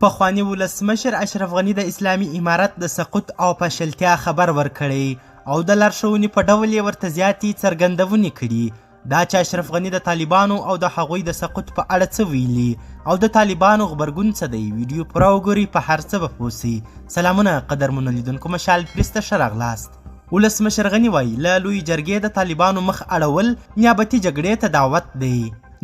پخواني ولسمشر اشرف غني د اسلامي امارت د سقوط او فشلتیا خبر ورکړی او د لارښوونې په ډول یې ورته زیاتې څرګندونې کړي دا چې اشرف غني د طالبانو او د هغوی د سقوط په اړه څه ویلي او د طالبانو غبرګون څه دی. ویډیو پوره وګورئ، په هر څه به پوه سئ. سلامونه قدرمنو لیدونکو، مشال پریس ته ښه راغلاست. ولسمشر غني وایي له لوی جرګې د طالبانو مخ اړول نیابتي جګړې ته دعوت دی.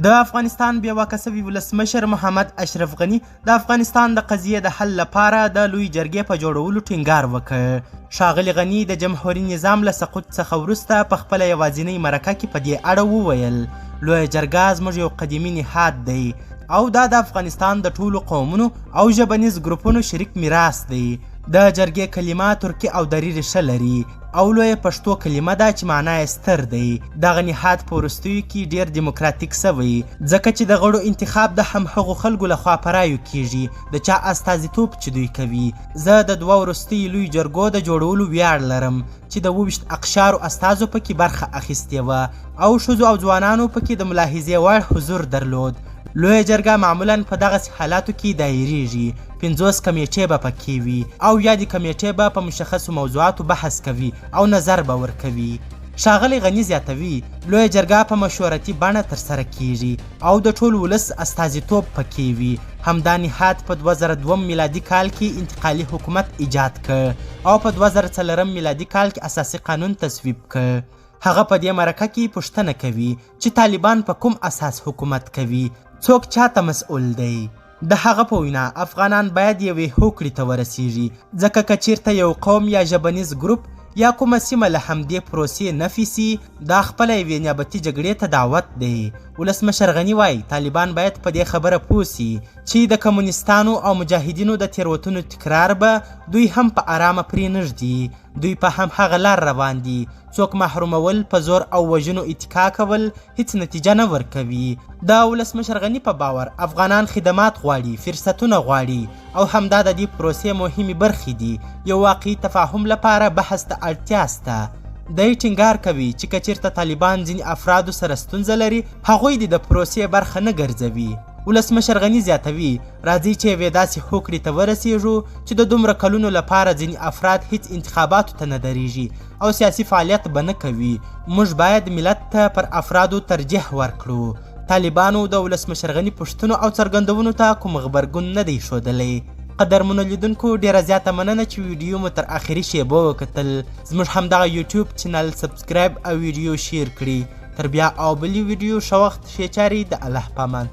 د افغانستان بې واکه سوي ولسمشر محمد اشرف غني د افغانستان د قضیې د حل لپاره د لوی جرګې په جوړولو ټینګار وکړ. ښاغلي غني د جمهوري نظام له سقوط څخه وروسته په خپله یوازینۍ مرکه کې په دې اړه وویل لویه جرګه زموږ یو قدیمي نهاد دی او دا د افغانستان د ټولو قومونو او ژبنیز ګروپونو شریک میراث دی. د جرګې کلمه ترکي او دري ریښه لري او لویه پښتو کلمه ده چې معنا یې ستر دی. دغه نهاد په وروستیو کې ډیر دیموکراتیک سوی ځکه چې د غړو انتخاب د همهغو خلکو لخوا په رایو کیږي د چا استازیتوب چې دوی کوي. زه د دوه وروستیو لوی جرګو د جوړولو ویاړ لرم چې د 22 اقشارو استازو پکې برخه اخیستې وه او ښځو او ځوانانو پکې د ملاحظې وړ حضور درلود. لویه جرګه معمولا په دغسې حالاتو کې دایریږي. 50 کمیټې به پکې وي او یادې کمیټې به په مشخصو موضوعاتو بحث کوي او نظر به ورکوي. ښاغلي غني زیاتوي لویه جرګه په مشورتي بڼه ترسره کیږي او د ټول ولس استازیتوب پکې وي. همدا نهاد په 2002 میلادي کال کې انتقالي حکومت ایجاد کړ او په 2004 میلادي کال کې اساسي قانون تصویب کړ. هغه په دې مرکه کې پوښتنه کوي چې طالبان په کوم اساس حکومت کوي، څوک چاته مسؤل دی. د هغه په وینا افغانان باید یوې هوکړې ته ورسیږي ځکه که چیرته یو قوم یا ژبنیز ګروپ یا کومه سیمه له همدې پروسې نفي سي دا خپله یوې نیابتي جګړې ته دعوت دی. ولسمشر غني وایي طالبان باید په دې خبره پوه سي چې د کمونیستانو او مجاهدینو د تیروتنو تکرار به دوی هم په ارامه پرې نږدي. دوی په همهغه لار روان دي. څوک محرومول، په زور او وژنو اتکا کول هیڅ نتیجه نه ورکوي. د ولسمشر غني په باور افغانان خدمات غواړي، فرصتونه غواړي او همدا د دې پروسې مهمې برخې دي. یو واقعي تفاهم لپاره بحث ته اړتیا شته. دی ټینګار کوي چې که چیرته طالبان ځینې افرادو سره ستونزه لري هغوی د پروسې برخه نه ګرځوي. ولسمشر غني زیاتوي راځي چې یوې داسې هوکړې ته ورسیږو چې د دومره کلونو لپاره ځینې افراد هیڅ انتخاباتو ته نه درېږي او سیاسي فعالیت به نه کوي. موږ باید ملت ته پر افرادو ترجیح ورکړو. طالبانو د ولسمشر غني پوښتنو او څرګندونو ته کوم غبرګون نه دی ښودلی. قدرمنو لیدونکو، ډیره زیاته مننه چې ویډیو مو تر اخري شیبو وکتل. زموږ همدغه یوټیوب چینل سبسکرایب او ویډیو شیر کړي. تر بیا او بلې ویډیو ښه وخت ښې چارې د الله په امان.